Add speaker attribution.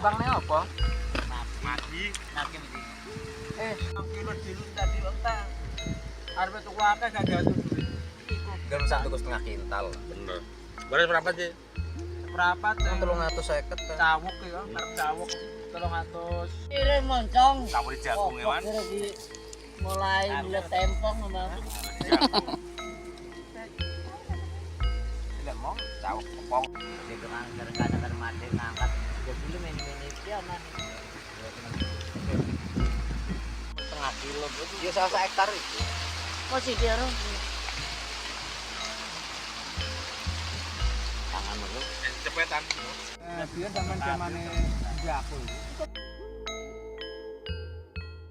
Speaker 1: Bangnya apa?
Speaker 2: Mati.
Speaker 1: Kilo dulu tadi entah. Arep tuku akeh gak jatuh duit.
Speaker 3: Kan 1,5 kintal.
Speaker 2: Bener. Beres berapa sih?
Speaker 1: Berapat
Speaker 3: Kan 350 kan.
Speaker 1: cawuk ya, arep cawuk 300.
Speaker 4: Kira moncong.
Speaker 2: Campur jagung ya, Man.
Speaker 4: Kira di mulai mulai tempong memang.
Speaker 2: Tidak mau jauh kepong.
Speaker 4: Di kerang kadang-kadang mati ngangkat. Ya dulu main-main dia man. Setengah kilo gitu.
Speaker 3: Ya 1 hektar itu.
Speaker 4: Masih dia roh. Tangan lu.
Speaker 2: Cepetan.
Speaker 1: Biar zaman-zamane Jaku.